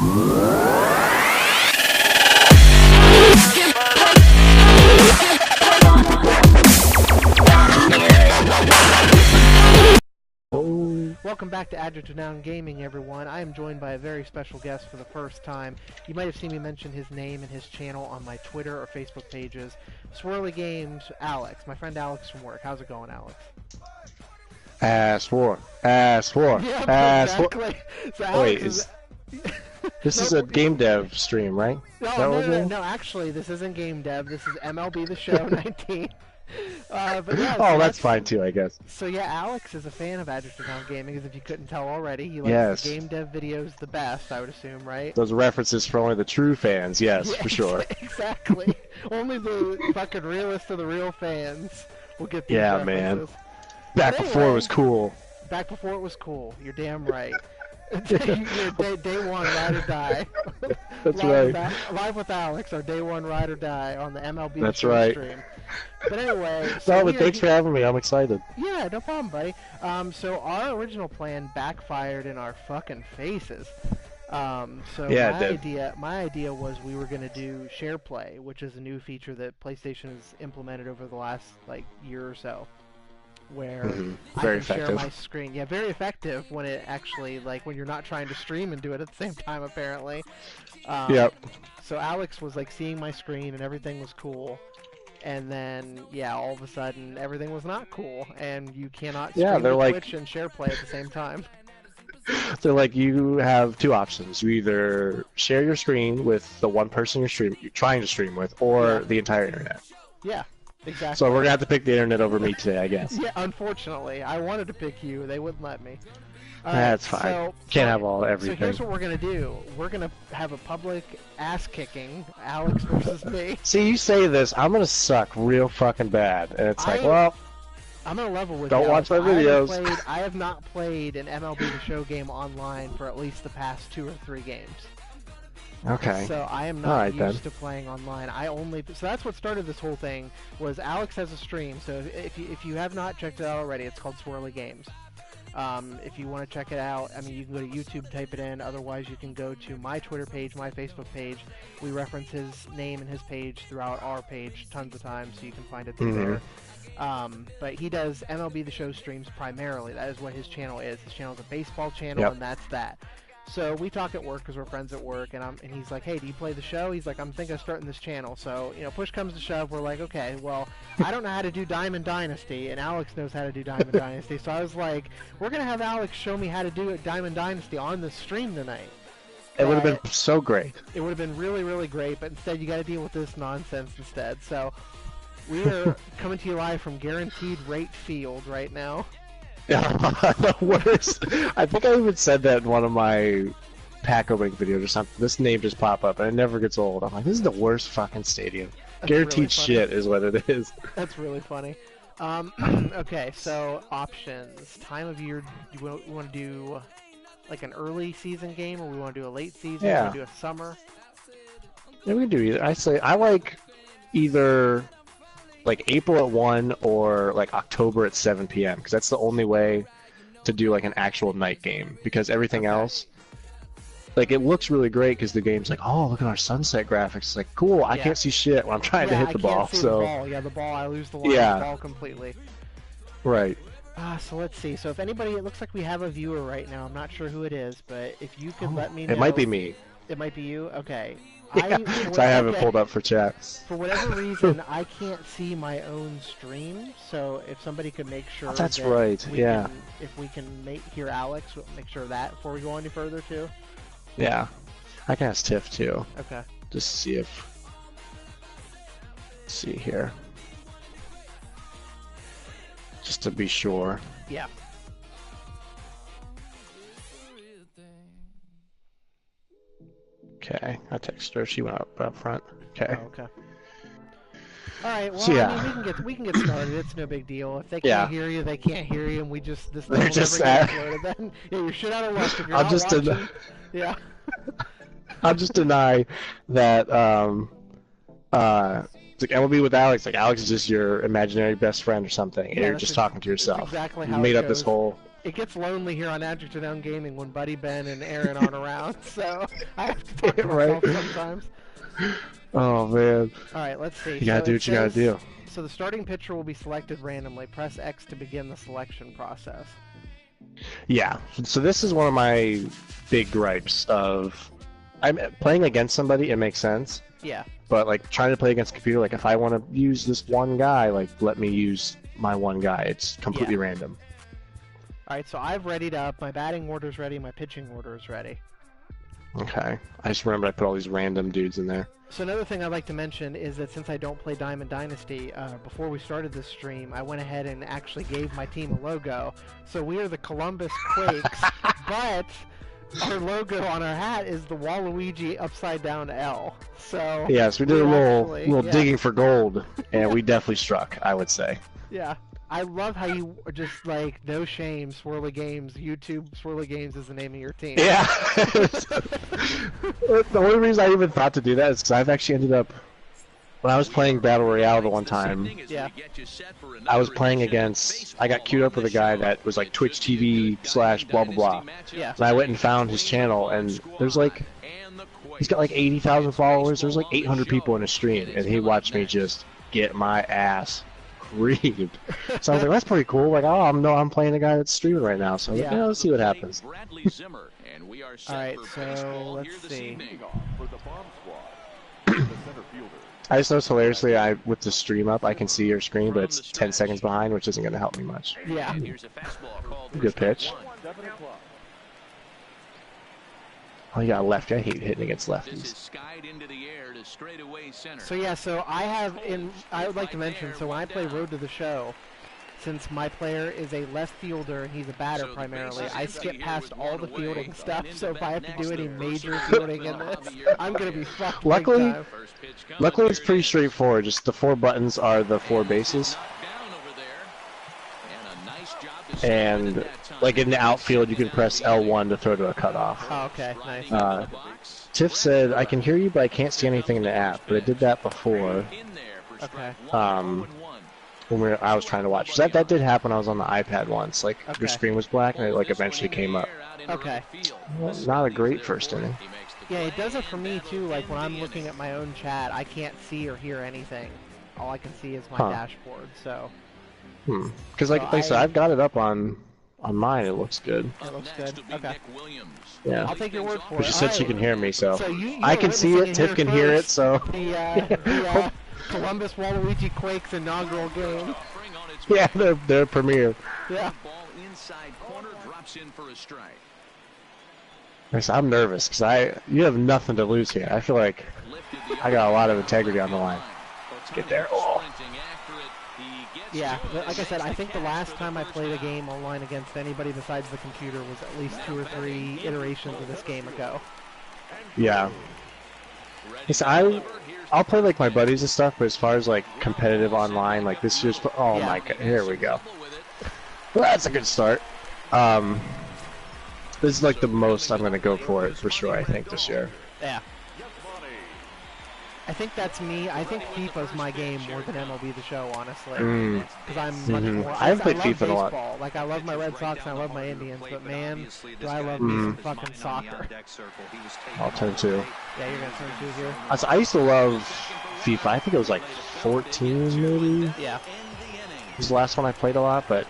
Welcome back to Adjective, Noun Gaming, everyone. I am joined by a very special guest for the first time. You might have seen me mention his name and his channel on my Twitter or Facebook pages. Swirly Games, Alex. My friend Alex from work. How's it going, Alex? Ass war. Yeah, exactly. So Alex this is a game dev stream, right? No, actually, this isn't game dev. This is MLB The Show 19. But yeah, oh, that's fine too, I guess. So yeah, Alex is a fan of Adjective Noun Gaming, as if you couldn't tell already. He likes the game dev videos the best, I would assume, right? Those references for only the true fans, yes, yeah, for sure. Exactly. Only the fucking realest of the real fans will get these references. Man. Back before it was cool. Back before it was cool. You're damn right. You're day one, ride or die. That's right. Live with Alex, our day one ride or die on the MLB That's Show right. stream. But anyway, but thanks for having me. I'm excited. Yeah, no problem, buddy. So our original plan backfired in our fucking faces. My idea was we were gonna do share play, which is a new feature that PlayStation has implemented over the last year or so, where I can share my screen. Yeah, very effective when it actually when you're not trying to stream and do it at the same time, apparently. Yep. So Alex was seeing my screen and everything was cool. And then, all of a sudden, everything was not cool, and you cannot stream to Twitch and share play at the same time. They're you have two options. You either share your screen with the one person you're trying to stream with, or the entire internet. Yeah, exactly. So we're going to have to pick the internet over me today, I guess. Yeah, unfortunately. I wanted to pick you. They wouldn't let me. That's fine. Can't have everything. So here's what we're going to do. We're going to have a public ass-kicking, Alex versus me. See, you say this, I'm going to suck real fucking bad. And it's I'm going to level with don't you. Watch my videos. I have not played an MLB The Show game online for at least the past 2 or 3 games. Okay. So I am not used to playing online. So that's what started this whole thing, was Alex has a stream. So if you have not checked it out already, it's called Swirly Games. If you want to check it out, you can go to YouTube, type it in. Otherwise, you can go to my Twitter page, my Facebook page. We reference his name and his page throughout our page tons of times, so you can find it through there. But he does MLB The Show streams primarily. That is what his channel is. His channel is a baseball channel, and that's that. So we talk at work because we're friends at work, and he's like, "Hey, do you play the show?" He's like, "I'm thinking of starting this channel." So push comes to shove, we're like, "Okay, well, I don't know how to do Diamond Dynasty, and Alex knows how to do Diamond Dynasty." So I was like, "We're gonna have Alex show me how to do Diamond Dynasty on the stream tonight." It would have been so great. It would have been really, really great, but instead you got to deal with this nonsense instead. So we are coming to you live from Guaranteed Rate Field right now. Yeah, the worst. I think I even said that in one of my pack opening videos or something. This name just popped up, and it never gets old. I'm like, this is the worst fucking stadium. That's Guaranteed really shit is what it is. That's really funny. Okay, so options. Time of year. Do we want to do an early season game, or we want to do a late season? Yeah. We want to do a summer? Yeah, we can do either. I like either April at 1 or October at 7 p.m. because that's the only way to do an actual night game, because everything else it looks really great because the game's oh, look at our sunset graphics. It's cool. I can't see shit when I'm trying to hit the ball. The ball. Yeah, the ball. I lose the line of the ball completely. Right. So let's see. So if anybody, it looks like we have a viewer right now. I'm not sure who it is, but if you could let me know. It might be me. It might be you? Okay. Yeah, I have it pulled up for chat. For whatever reason, I can't see my own stream, so if somebody could make sure that's right, yeah. If we can hear Alex, we'll make sure of that before we go any further, too. Yeah. I can ask Tiff, too. Okay. Just to see if... Let's see here. Just to be sure. Yeah. Okay, I texted her. She went up front. Okay. Oh, okay. All right. Well, so, we can get started. It's no big deal. If they can't hear you, they can't hear you, and this thing will never get uploaded. Then you're shit out of luck if you're not watching. Yeah. I'll just deny that. It's MLB with Alex. Alex is just your imaginary best friend or something, and you're just talking to yourself. Exactly you how made it up this whole it gets lonely here on Adjective Noun Gaming when Buddy Ben and Aaron aren't around, so I have to talk to myself sometimes. Oh man. Alright, let's see. You gotta do what you gotta do. So the starting pitcher will be selected randomly. Press X to begin the selection process. Yeah, so this is one of my big gripes of... I'm playing against somebody, it makes sense. Yeah. But like trying to play against a computer, like if I want to use this one guy, like let me use my one guy. It's completely random. Alright, so I've readied up. My batting order's ready. My pitching order is ready. Okay. I just remember I put all these random dudes in there. So another thing I'd like to mention is that since I don't play Diamond Dynasty, before we started this stream, I went ahead and actually gave my team a logo. So we are the Columbus Quakes, but our logo on our hat is the Waluigi upside down L. So yes, we did a little digging for gold, and we definitely struck, I would say. Yeah. I love how you are just like, no shame, Swirly Games, YouTube Swirly Games is the name of your team. Yeah. The only reason I even thought to do that is because I've actually ended up, when I was playing Battle Royale the one time, I was playing against, I got queued up with a guy that was like Twitch TV / blah blah blah. Yeah. And I went and found his channel, and there's like, he's got like 80,000 followers, there's like 800 people in his stream, and he watched me just get my ass reamed. So I was like, that's pretty cool. Like, oh, I'm playing a guy that's streaming right now. So I was like, yeah, let's see what happens. Alright, so let's see. I just noticed hilariously, with the stream up, I can see your screen, but it's 10 seconds behind, which isn't going to help me much. Yeah. Good pitch. Oh, you got a lefty. I hate hitting against lefties. So yeah, so I would like to mention, so when I play Road to the Show, since my player is a left fielder and he's a batter primarily, I skip past all the fielding stuff, so if I have to do any major fielding in this, I'm going to be fucked. Luckily it's pretty straightforward. Just the 4 buttons are the 4 bases. And like in the outfield, you can press L1 to throw to a cutoff. Oh, okay, nice. Tiff said, I can hear you, but I can't see anything in the app. But I did that before. Okay. When I was trying to watch. So that did happen when I was on the iPad once. Like, your screen was black, and it like eventually came up. Okay. Well, not a great first inning. Yeah, it does it for me too. Like when I'm looking at my own chat, I can't see or hear anything. All I can see is my dashboard. So. Because like I said, I've got it up on mine. It looks good. It looks good. Okay. Yeah. I'll take your word for it. But she said she can hear me, so you I can see it. Tiff can hear it, so. The Columbus Waluigi Quakes inaugural game. Yeah, their premiere. Yeah. I'm nervous because you have nothing to lose here. I feel like I got a lot of integrity on the line. Let's get there. Oh. Yeah, like I said, I think the last time I played a game online against anybody besides the computer was at least 2 or 3 iterations of this game ago. Yeah. Listen, I'll play like my buddies and stuff, but as far as like competitive online, like this just my god, here we go. Well, that's a good start. This is like the most I'm gonna go for it for sure. I think this year. Yeah. I think that's me. I think FIFA's my game more than MLB The Show, honestly. Because I'm much more. I haven't played FIFA in a lot. Like, I love my Red Sox and I love my Indians, but man, do I love me some fucking soccer. I'll turn 2. Yeah, you're gonna turn 2 here. I used to love FIFA. I think it was like 14, maybe. Yeah. It was the last one I played a lot, but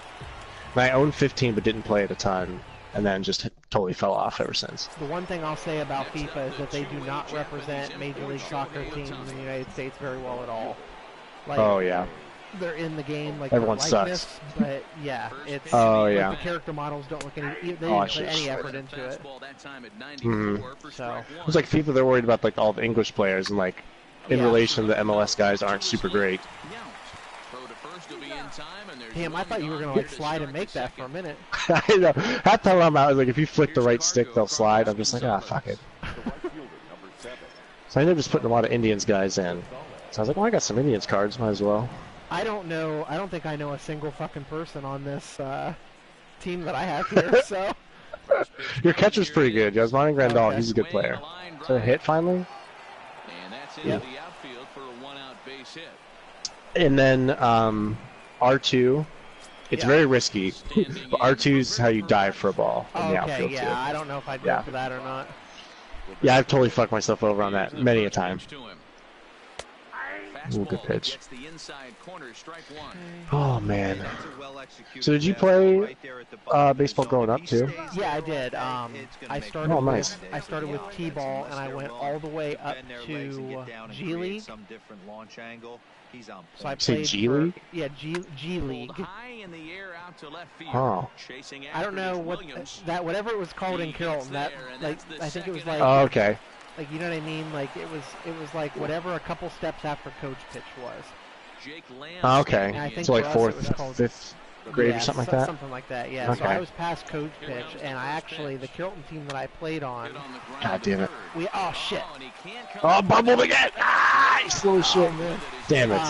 I owned 15, but didn't play at a ton. And then just totally fell off ever since. The one thing I'll say about FIFA is that they do not represent Major League Soccer teams in the United States very well at all. Like, oh yeah. They're in the game like everyone sucks. But yeah, it's yeah. the character models don't look any. They didn't put any effort into it. So it was like FIFA. They're worried about like all the English players and like in relation, the MLS guys aren't super great. Damn, I thought you were gonna like slide and make that for a minute. I know. That time I'm out, like if you flick the right stick, they'll slide. I'm just like, fuck it. So I ended up just putting a lot of Indians guys in. So I was like, well, I got some Indians cards, might as well. I don't know. I don't think I know a single fucking person on this team that I have here. So your catcher's pretty good, Yasmani Grandal. Okay. He's a good player. So a hit finally. Yeah. And then R2 It's very risky. But R2 is how you dive for a ball in the outfield too. Yeah, I don't know if I'd go for that or not. Yeah, I've totally fucked myself over on that many a time. Ooh, good pitch. Oh man. So did you play baseball growing up too? Yeah, I did. I started. Oh, nice. I started with T-ball, and I went all the way up to G League. So I played G League? Yeah, G League. Oh. I don't know what whatever it was called in Carrollton. That I think it was like. Oh, okay. Like, you know what I mean? Like it was like whatever a couple steps after coach pitch was. Oh, okay. So like fourth, fifth grade or something like that? Something like that, yeah. Okay. So I was past coach pitch, and I actually, the Carrollton team that I played on... God damn it. Oh, shit. Oh, bubbled again! Ah, you slow shit. Damn it.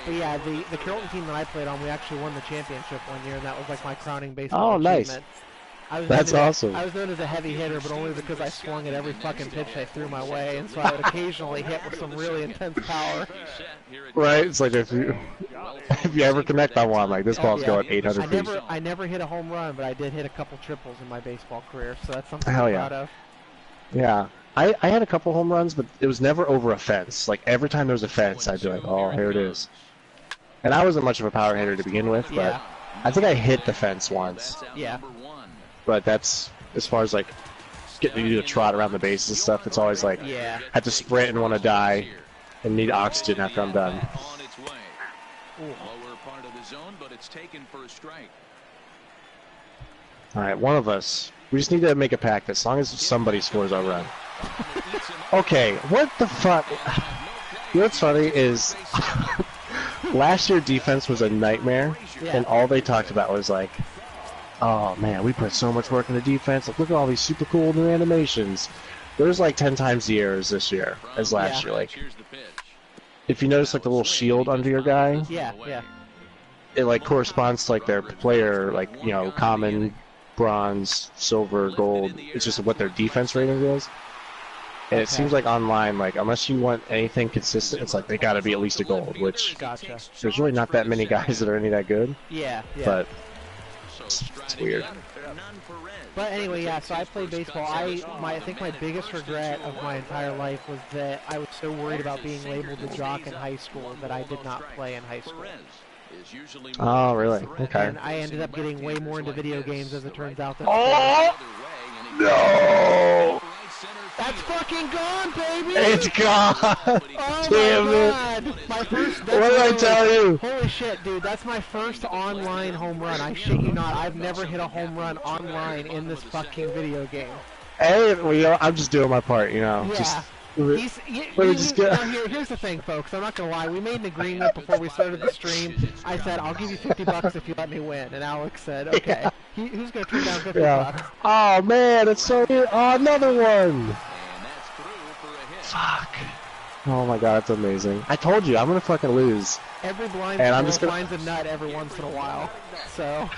But yeah, the Carrollton team that I played on, we actually won the championship one year, and that was like my crowning baseball achievement. That's awesome. I was known as a heavy hitter, but only because I swung at every fucking pitch they threw my way, and so I would occasionally hit with some really intense power. Right? It's like if you ever connect on one, like this ball's going 800 feet. I never hit a home run, but I did hit a couple triples in my baseball career, so that's something Hell I'm yeah. proud of. Yeah. I had a couple home runs, but it was never over a fence. Like every time there was a fence, I'd be like, oh, here it is. And I wasn't much of a power hitter to begin with, but I think I hit the fence once. Yeah. But that's, as far as like getting to do a trot around the bases and stuff, it's always like, have to sprint and want to die and need oxygen after I'm done. Alright, one of us, we just need to make a pact as long as somebody scores our run. Okay, what the fuck? You know what's funny is, last year defense was a nightmare, and all they talked about was like, oh man, we put so much work into defense. Like, look at all these super cool new animations. There's like 10 times the errors this year as last year. Like, if you notice like the little shield under your guy, it like corresponds to like their player, like, you know, common, bronze, silver, gold. It's just what their defense rating is. And it seems like online, like, unless you want anything consistent, it's like they gotta be at least a gold, which there's really not that many guys that are any that good. But it's weird. But anyway, yeah, so I played baseball. I think my biggest regret of my entire life was that I was so worried about being labeled a jock in high school that I did not play in high school. Oh, really? Okay. And I ended up getting way more into video games, as it turns out. Oh! No! That's fucking gone, baby! It's gone! Oh damn my god! My first, what did I tell you? Holy shit, dude, that's my first online home run. I shit you not. I've never hit a home run online in this fucking video game. Hey, well, you know, I'm just doing my part, you know. Yeah. Just, here's the thing, folks. I'm not gonna lie. We made an agreement before we started the stream. I said, I'll give you $50 if you let me win. And Alex said, okay. Who's gonna turn down $50? Oh, man, it's so weird. Oh, another one! Fuck. Oh my god, it's amazing. I told you, I'm gonna fucking lose. Every blind squirrel finds a nut every once in a while. So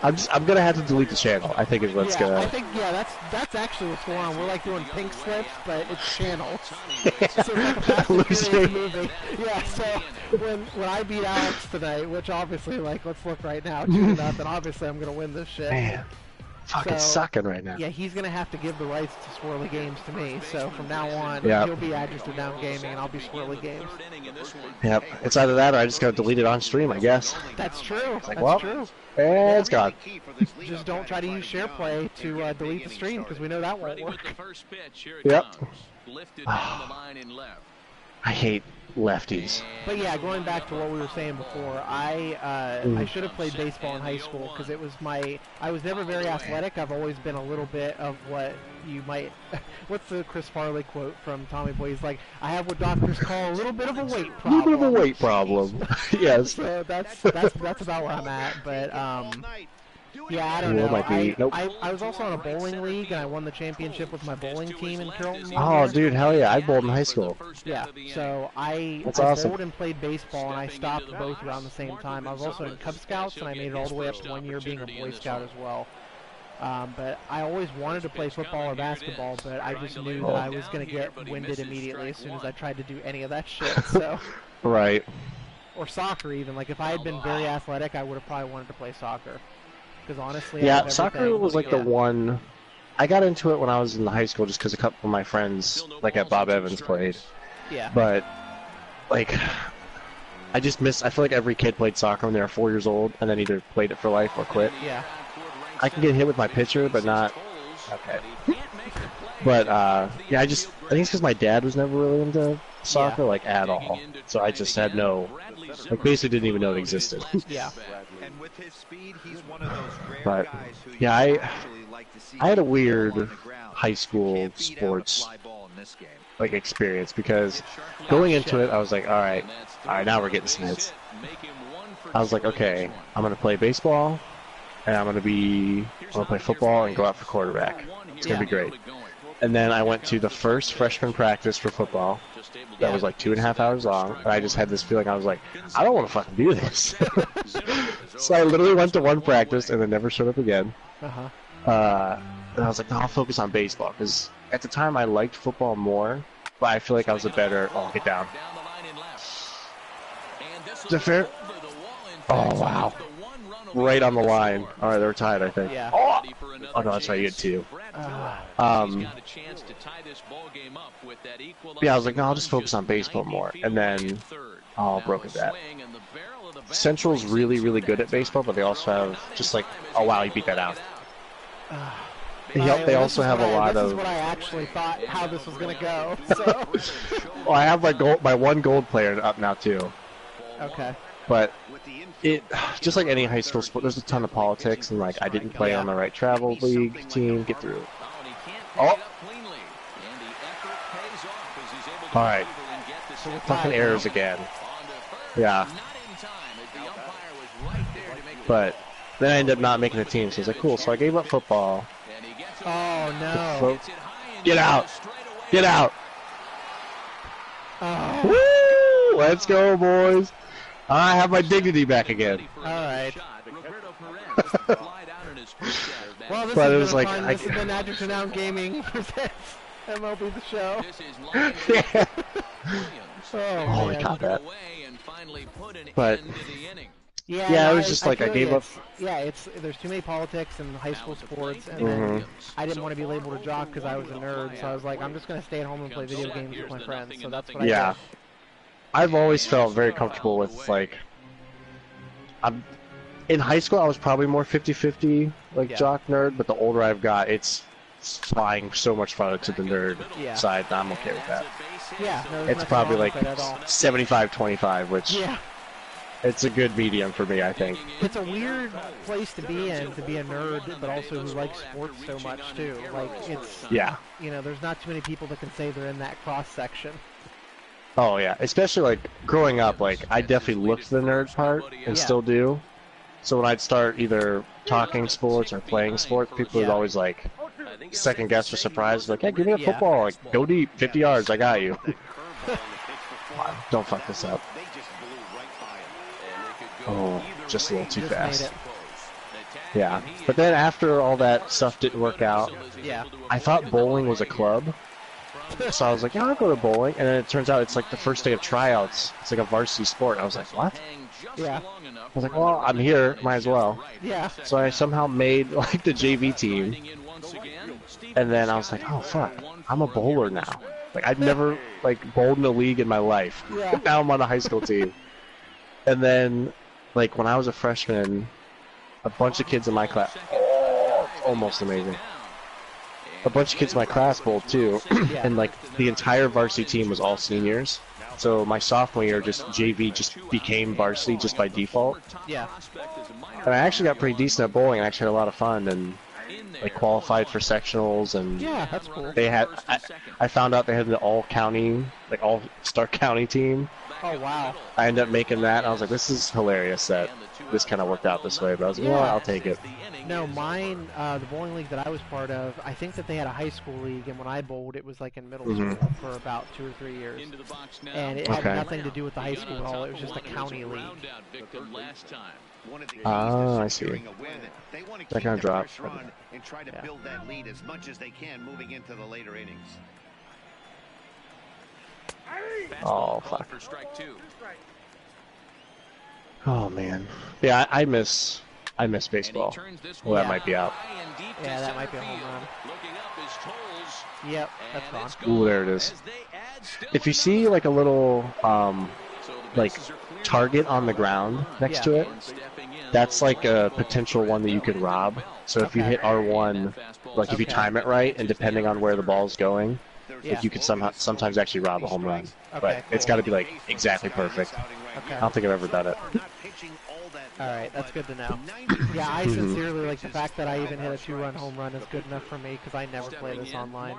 I'm gonna have to delete the channel. I think is what's gonna. I think that's actually what's going on. We're like doing pink slips, but it's channel. So it's like a Fast and Furious movie. Yeah. So when I beat Alex tonight, which obviously, like, let's look right now, 2-0, obviously I'm gonna win this shit. Man. Fucking sucking right now. Yeah, he's gonna have to give the rights to Swirly Games to me. So from now on, he'll be Adjective Noun Gaming, and I'll be Swirly Games. Yep, it's either that or I just gotta delete it on stream, I guess. That's true. It's like, That's true. And it's gone. Just don't try to use SharePlay to delete the stream, because we know that won't work. Yep. I hate lefties. But yeah, going back to what we were saying before, I should have played baseball in high school because it was I was never very athletic. I've always been a little bit of what you might, what's the Chris Farley quote from Tommy Boy? He's like, I have what doctors call a little bit of a weight problem. A little bit of a weight problem. Yes. So that's about where I'm at. But yeah, I don't know. I was also on a bowling league, and I won the championship with my bowling team in Carrollton. Oh, dude, hell yeah! I bowled in high school. Yeah, so I awesome. bowled and played baseball, and I stopped both around the same time. I was also in Cub Scouts, and I made it all the way up to 1 year being a Boy Scout as well. But I always wanted to play football or basketball, but I just knew that I was going to get winded immediately as soon as I tried to do any of that shit. So. Right. or soccer even. Like if I had been very athletic, I would have probably wanted to play soccer. Because honestly, yeah, soccer was like the one. I got into it when I was in high school just because a couple of my friends, like at Bob Evans, played. Yeah. But like, I just miss. I feel like every kid played soccer when they were 4 years old, and then either played it for life or quit. Yeah. I can get hit with my pitcher, but not. Okay. But yeah, I think it's because my dad was never really into soccer, like at all. So I just had no, like basically didn't even know it existed. Yeah. But yeah, I had a weird high school sports like experience because going into it, I was like, all right, now we're getting some hits. I was like, okay, I'm gonna play baseball, and I'm gonna play football and go out for quarterback. It's gonna be great. And then I went to the first freshman practice for football. That was like 2.5 hours long, and I just had this feeling. I was like, I don't want to fucking do this. So I literally went to one practice and then never showed up again. And I was like, no, I'll focus on baseball because at the time I liked football more, but I feel like I was a better. Oh, get down. Is it fair? Oh wow. Right on the line. All right, they were tied, I think. Yeah. Oh no, that's right. You had two. Yeah, I was like, no, I'll just focus on baseball more, and then broke at that. Central's really, really good at baseball, but they also have just like, oh wow, you beat that out. They also have a lot of. This is what I actually thought how this was gonna go. So. Well, I have my one gold player up now too. Okay. But it just like any high school sport, there's a ton of politics, and like I didn't play on the right travel league team. Get through it. Oh. All right. Fucking errors again. Yeah. But then I ended up not making the team, so I was like, cool. So I gave up football. Oh no! Get out! Get out! Oh. Woo! Let's go, boys! I have my dignity back again. Alright. Well, this but it has was been like fun. This has been Adjective Noun Gaming presents MLB The Show. Yeah. Oh, we caught that. But yeah, yeah, no, it was just like I gave up. Yeah, there's too many politics in high school sports, and then I didn't want to be labeled a jock because I was a nerd. So I was like, I'm just gonna stay at home and play video games with my friends. So that's what I did. I've always felt very comfortable with like. In high school, I was probably more 50-50 like jock nerd, but the older I've got, it's flying so much farther to the nerd side. I'm okay with that. Yeah, no, it's probably like 75-25, which it's a good medium for me, I think. It's a weird place to be in, to be a nerd, but also who likes sports so much too. Like it's you know, there's not too many people that can say they're in that cross section. Oh yeah, especially like growing up, like I definitely looked the nerd part and still do. So when I'd start either talking sports or playing sports, people would always like second guess or surprise, like, hey, give me a football, like go deep, 50 yards, I got you. Don't fuck this up. Oh, just a little too fast. Yeah, but then after all that stuff didn't work out, I thought bowling was a club. So I was like, yeah, I'll go to bowling. And then it turns out it's like the first day of tryouts. It's like a varsity sport. I was like, what? Yeah. I was like, well, I'm here. Might as well. Yeah. So I somehow made like the JV team. And then I was like, oh, fuck. I'm a bowler now. Like, I'd never like bowled in a league in my life. Yeah. Now I'm on a high school team. And then, like, when I was a freshman, a bunch of kids in my class. Oh, almost amazing. A bunch of kids in my class bowled too, and like the entire varsity team was all seniors. So my sophomore year, just JV just became varsity just by default. Yeah. And I actually got pretty decent at bowling. I actually had a lot of fun and like qualified for sectionals and. Yeah, that's cool. They had. I found out they had an all-county, like all-star county team. Oh wow. I ended up making that. And I was like, this is hilarious that this kind of worked out this way. But I was like, well, I'll take it. No, mine, the bowling league that I was part of, I think that they had a high school league, and when I bowled, it was like in middle school for about 2 or 3 years. And it had nothing to do with the high school at all. It was just a county league. Ah, I see. That kind of drop. And try to build that lead as much as they can moving into the later innings. Oh, fuck. Oh man. Yeah, I miss baseball. Well, that might be out. Yeah, that might be a home run. Yep, that's gone. Ooh, there it is. If you see like a little like target on the ground next to it, that's like a potential one that you can rob. So if you hit R1, like if you time it right, and depending on where the ball's going, like you could sometimes actually rob a home run. But it's got to be like exactly perfect. I don't think I've ever done it. Alright, that's good to know. Yeah, I sincerely, like, the fact that I even hit a 2-run home run is good enough for me, because I never play this online.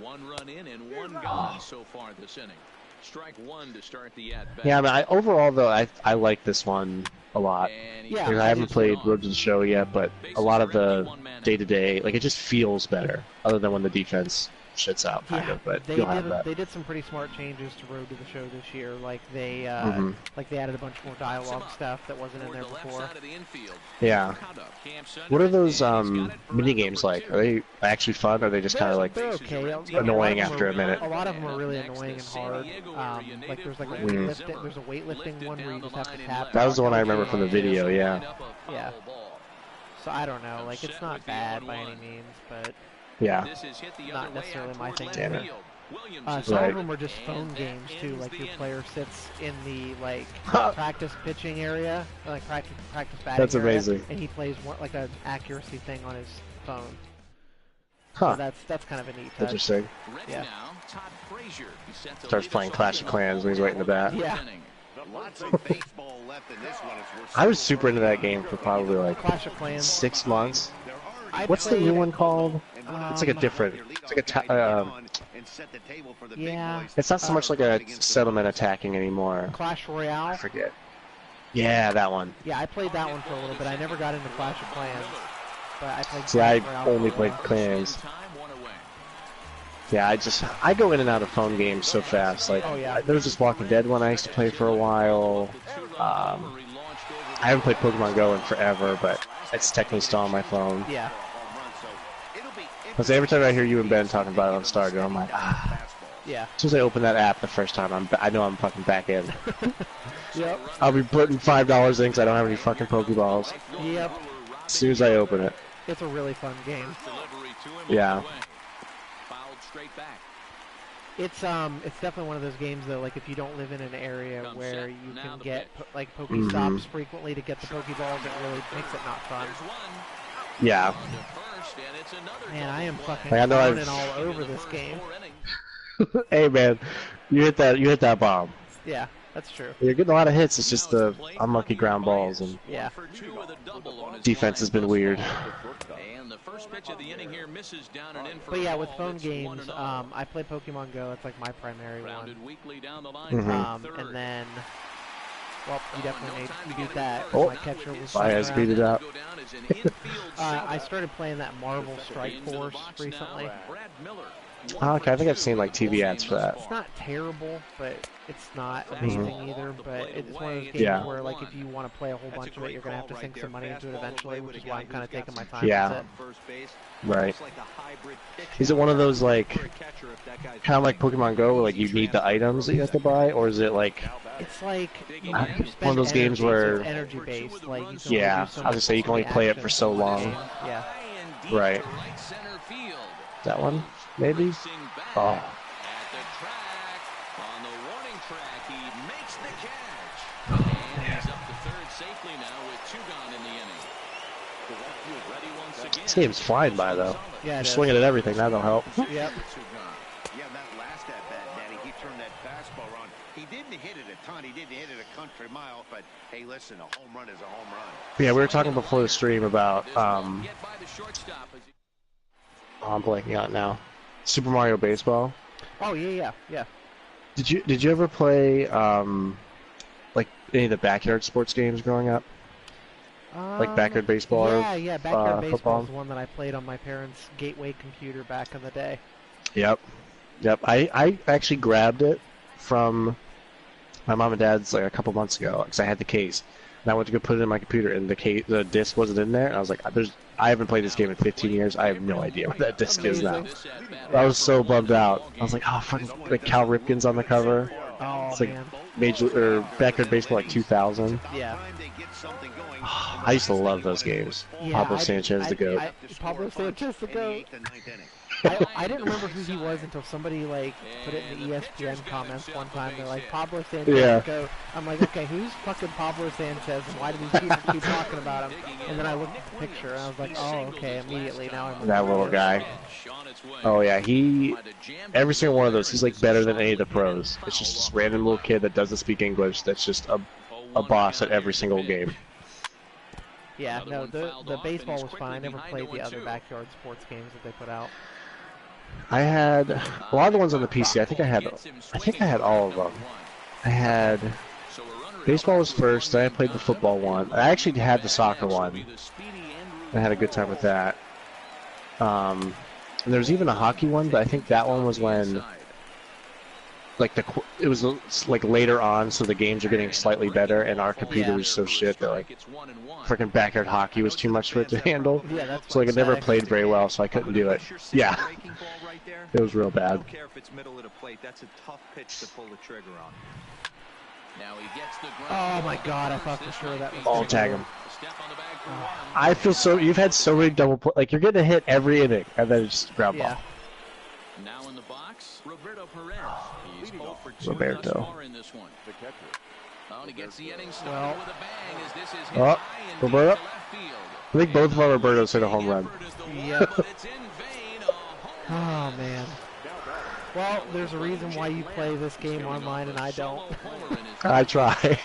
One run in and one gone so far this inning. Strike one to start the at-bat. Yeah, I mean, overall, though, I like this one a lot. Yeah, I haven't played Road to the Show yet, but a lot of the day-to-day, like, it just feels better, other than when the defense shits out, kind of, but you'll have that. They did some pretty smart changes to Road to the Show this year, like they added a bunch more dialogue stuff that wasn't in there before. Yeah. What are those mini games like? Are they actually fun, or are they just kind of like annoying after a minute? A lot of them are really annoying and hard. Like there's like a weightlifting one where you just have to tap. That was the one I remember from the video, yeah. Yeah. So I don't know, like it's not bad by any means, but yeah, not necessarily my thing. Damn it. Some of them are just phone games too. Like your player sits in the practice pitching area, like practice batting. That's amazing. Area, and he plays like an accuracy thing on his phone. Huh. So that's kind of a neat touch. Interesting. Yeah. Starts playing Clash of Clans when he's waiting to bat. Yeah. I was super into that game for probably like Clash of Clans. 6 months. What's the new one called? It's like a different. It's like a. Yeah. It's not so much like a settlement attacking anymore. Clash Royale. I forget. Yeah, that one. Yeah, I played that one for a little bit. I never got into Clash of Clans, but I played. See, I only played Clans. Yeah, I go in and out of phone games so fast. Like, there was this Walking Dead one I used to play for a while. I haven't played Pokemon Go in forever, but it's technically still on my phone. Yeah. Because every time I hear you and Ben talking about it on Stardew, I'm like, ah. Yeah. As soon as I open that app the first time, I know I'm fucking back in. Yep. I'll be putting $5 in because I don't have any fucking Pokeballs. Yep. As soon as I open it. It's a really fun game. Yeah. It's definitely one of those games though. Like if you don't live in an area where you can get like Pokestops frequently to get the Pokeballs, it really makes it not fun. Yeah. Man, I am fucking like, running all over this game. Hey man, you hit that bomb. Yeah, that's true. You're getting a lot of hits. It's just the unlucky ground balls and yeah. Defense has been weird. But yeah, with phone games, I play Pokemon Go. It's like my primary one. And then, well, you definitely beat that. Oh, my catcher was I speed it up. I started playing that Marvel Strike Force recently. Oh, okay, I think I've seen like TV ads for that. It's not terrible, but it's not amazing either. But it's one of those games where, like, if you want to play a whole bunch of it, you're gonna have to sink some money into it eventually, which is why I'm kind of taking my time with it. Right. Is it one of those like, kind of like Pokemon Go, where like you need the items that you have to buy, or is it like? It's like one of those games where energy based, like you can yeah, so I was gonna say you can only play it for so long. Yeah. Right. That one, maybe. Oh. This game's flying by though. Yeah, you're swinging at everything. That'll help. Yep. Yeah, that last at bat, Daddy, he turned that fastball on. He didn't hit it a ton. He didn't hit it a country mile, but hey, listen, a home run is a home run. Yeah, we were talking before the stream about oh, I'm blanking out now. Super Mario Baseball. Oh yeah. Did you ever play like any of the backyard sports games growing up? Like backyard baseball? Yeah, backyard baseball football? is the one that I played on my parents' gateway computer back in the day. Yep. I actually grabbed it from my mom and dad's like a couple months ago because I had the case, and I went to go put it in my computer, and the disc wasn't in there. And I was like, I haven't played this game in 15 years. I have no idea what that disc is now. I was so bummed out. I was like, oh, fucking like Cal Ripken's on the cover. Oh, it's like man. Major or Backyard Baseball like 2000. Yeah. I used to love those games. Yeah, Pablo Sanchez, the GOAT. Pablo Sanchez, the GOAT. I didn't remember who he was until somebody like put it in the ESPN comments one time. They're like, Pablo Sanchez, the GOAT. I'm like, okay, who's fucking Pablo Sanchez, and why do these people keep talking about him? And then I looked at the picture, and I was like, oh, okay, immediately now I'm that little guy. Oh yeah, every single one of those, he's like better than any of the pros. It's just this random little kid that doesn't speak English that's just a boss at every single game. Yeah, no, the baseball was fun. I never played the other backyard sports games that they put out. I had a lot of the ones on the PC. I think I had all of them. I had baseball was first. Then I played the football one. I actually had the soccer one. I had a good time with that. And there was even a hockey one, but I think that one was when, like it was like later on, so the games are getting slightly better, and our computer was so shit that like freaking backyard hockey was too much for it to handle. Yeah, that's so like it never played very well, so I couldn't do it. Yeah, it was real bad. I don't care if it's middle of the plate. That's a tough pitch to pull the trigger on. Now he gets the oh my god, I thought for sure that was... I'll tag him. I feel so... You've had so many double play... Like, you're getting a hit every inning, and then it's just ground ball. Now in the box, Roberto Perez. He's 0 for 2 Roberto. thus far in this one. Oh, and he gets the inning started with a bang as this is hit Oh, high and Roberto. deep to left field. I think both of our Robertos hit a home run. Yep. But it's in vain. A home Oh, man. Well, there's a reason why you play this game online and I don't. I try.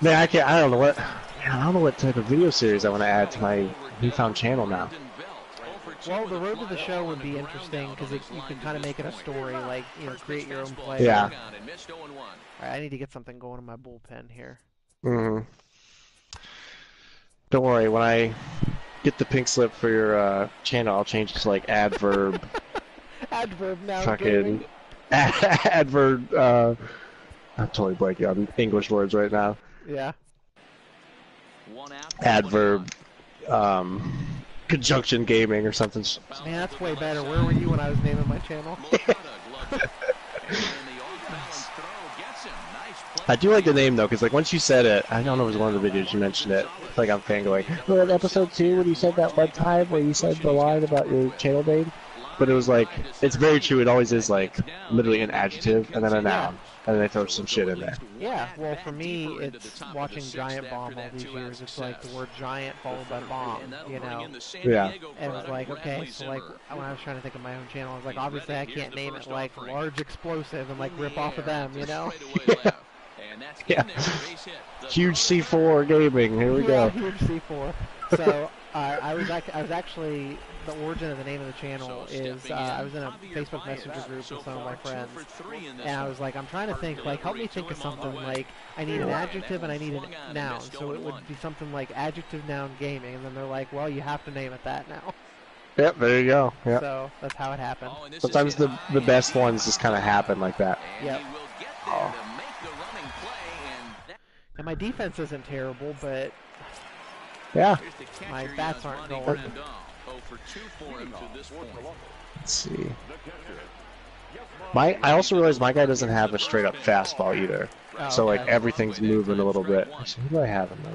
Man, I can't... I don't know what... Man, I don't know what type of video series I want to add to my newfound channel now. Well, the road to the show would be interesting because you can kind of make it a story, like, you know, create your own play. Yeah. Alright, I need to get something going in my bullpen here. Mm-hmm. Don't worry, when I get the pink slip for your channel, I'll change it to like adverb. Adverb now. Fucking adverb. I'm totally blanking on English words right now. Yeah. Adverb. Conjunction gaming or something. Man, that's way better. Where were you when I was naming my channel? I do like the name though, because like once you said it, I don't know if it was one of the videos you mentioned it. It's like I'm fangirling. Well, in episode 2 when you said that one time where you said the line about your channel name, but it was like it's very true. It always is like literally an adjective and then a noun, and then they throw some shit in there. Yeah. Well, for me, it's watching Giant Bomb all these years. It's like the word giant followed by bomb. You know. Yeah. And it was like, okay, so like when I was trying to think of my own channel, I was like, obviously I can't name it like Large Explosive and like rip off of them, you know. Yeah. Huge C4 gaming. Here we go. Huge C4. So I was actually the origin of the name of the channel is I was in a Facebook Messenger group with some of my friends, and I was like, I'm trying to think, like, help me think of something. Like, I need an adjective and I need a noun, so it would be something like adjective noun gaming. And then they're like, well, you have to name it that now. Yep, there you go. Yep. So that's how it happened. Sometimes the best ones just kind of happen like that. Yep. Oh. And my defense isn't terrible, but yeah, my bats aren't going. Let's see. I also realized my guy doesn't have a straight up fastball either. Oh, so like okay. everything's moving a little bit. Actually, who do I have in there?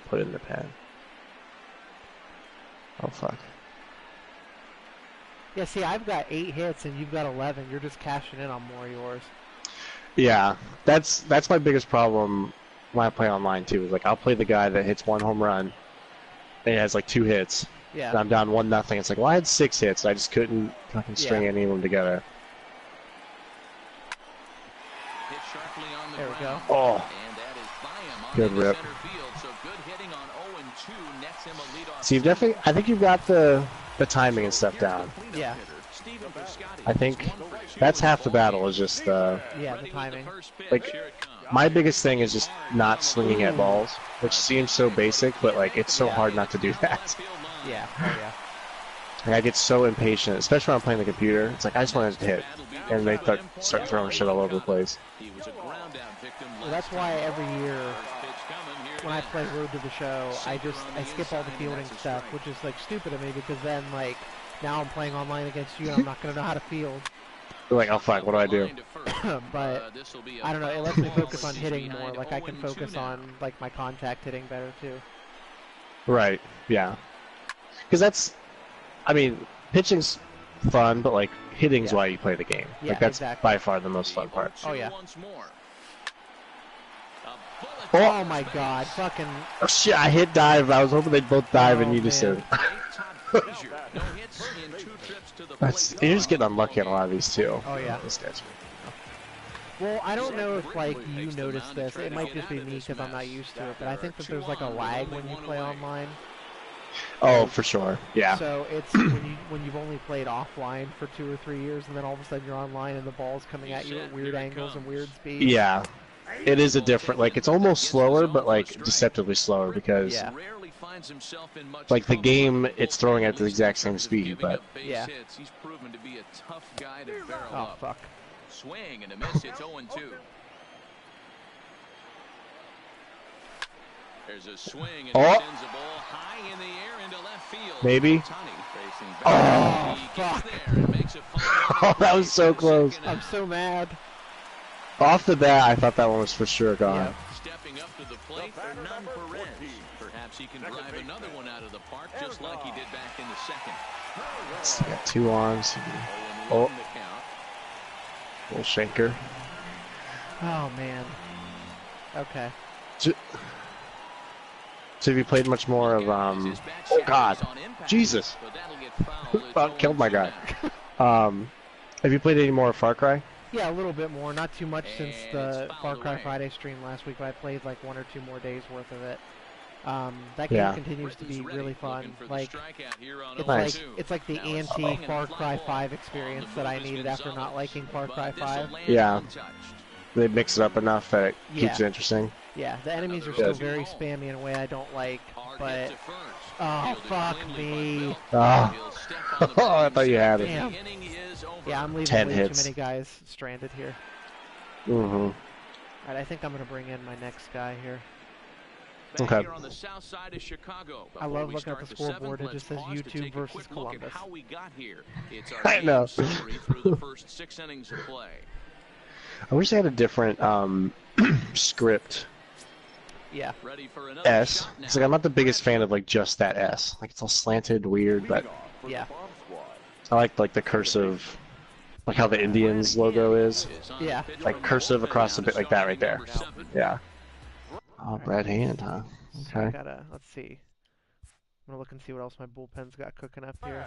Put it in the pen. Oh fuck. Yeah, see, I've got 8 hits and you've got 11. You're just cashing in on more of yours. Yeah, that's my biggest problem when I play online too. Is like I'll play the guy that hits 1 home run, and he has like 2 hits. Yeah. And I'm down 1-0. It's like, well, I had 6 hits. I just couldn't fucking string any of them together. There we go. Oh, good rip. See, you've definitely. I think you've got the timing and stuff down. Yeah. I think that's half the battle. Is just yeah, the timing. Like, my biggest thing is just not swinging at balls, which seems so basic, but like it's so hard not to do that. Yeah. Oh yeah. Like, I get so impatient, especially when I'm playing the computer. It's like I just want to hit, and they start throwing shit all over the place. Well, that's why every year when I play Road to the Show, I skip all the fielding stuff, which is like stupid of me because then like now I'm playing online against you and I'm not gonna know how to field. You're like, oh fuck, what do I do? But I don't know. It lets me focus on hitting more. Like I can focus on like my contact hitting better too. Right. Yeah. Because that's, I mean, pitching's fun, but like hitting's why you play the game. Yeah, Like that's exactly. by far the most fun part. Oh yeah. Oh my god, fucking. Oh shit! I hit dive. I was hoping they'd both dive and you just did. You're just getting unlucky on a lot of these too. Oh yeah. This guy's- Well, I don't know if like you noticed this. It might just be me because I'm not used to it. But I think that there's like a lag when you play online. Oh, for sure. Yeah. So it's when you've only played offline for 2 or 3 years, and then all of a sudden you're online and the ball's coming at you at weird angles and weird speeds. Yeah. It is a different, like, it's almost slower, but, like, deceptively slower, because, Yeah. like, the game, it's throwing at the exact same speed, but... Yeah. Oh, fuck. Swing and a miss. It's 0-2. There's a swing and Oh. sends a ball high in the air into left field. Maybe. Oh, He gets fuck. there and makes a fine Oh, that was so close. I'm so mad. Off the bat, I thought that one was for sure gone. Yeah. Stepping up to the plate for none for Reds. Perhaps he can drive another one out of the park just like he did back in the second. He's got 2 arms. 0-1 Oh. the count. Little shanker. Oh man. Okay. So have you played much more of, oh god, Jesus. About killed my guy. Have you played any more of Far Cry? Yeah, a little bit more. Not too much since the Far Cry Friday stream last week, but I played like 1 or 2 more days worth of it. That game continues to be really fun. Like, it's like the anti-Far Cry 5 experience that I needed after not liking Far Cry 5. Yeah. They mix it up enough that it keeps Yeah. it interesting. Yeah, the enemies are still very spammy in a way I don't like, but... Oh, fuck me. Oh, I thought you had it. Damn. Yeah, I'm leaving 10 way hits. too many guys stranded here. Mm-hmm. Alright, I think I'm going to bring in my next guy here. Okay. On the south side of Chicago. I love looking at the scoreboard. It just says Pause to YouTube take a versus quick look at Columbus. how we got here. It's our I know. game summary through the first 6 innings of play. I wish they had a different script. Yeah. Ready for another S. shot now. It's like I'm not the biggest fan of like just that S. Like it's all slanted, weird, but Yeah. I like the cursive, like how the Indians logo is. Yeah. Like cursive across the bit, like that right there. Yeah. Oh, Brad Hand, huh? I Okay. gotta, let's see. I'm gonna look and see what else my bullpen's got cooking up here.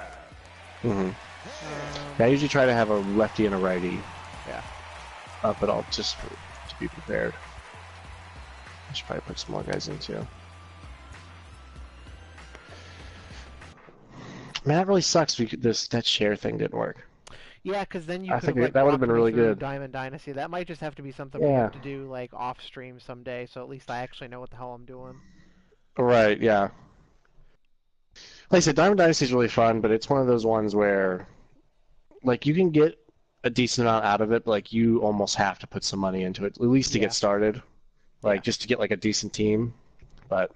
Mm-hmm. Yeah, I usually try to have a lefty and a righty Yeah. up at all, just to be prepared. I should probably put some more guys in too. Man, that really sucks. That share thing didn't work. Yeah, because then you I could think have, like, that would've walked been me really through good. Diamond Dynasty. That might just have to be something we Yeah. have to do like off stream someday, so at least I actually know what the hell I'm doing. Right, yeah. Like I said, Diamond Dynasty is really fun, but it's one of those ones where, like, you can get a decent amount out of it, but, like, you almost have to put some money into it, at least to Yeah. get started. Like, Yeah. just to get, like, a decent team. But,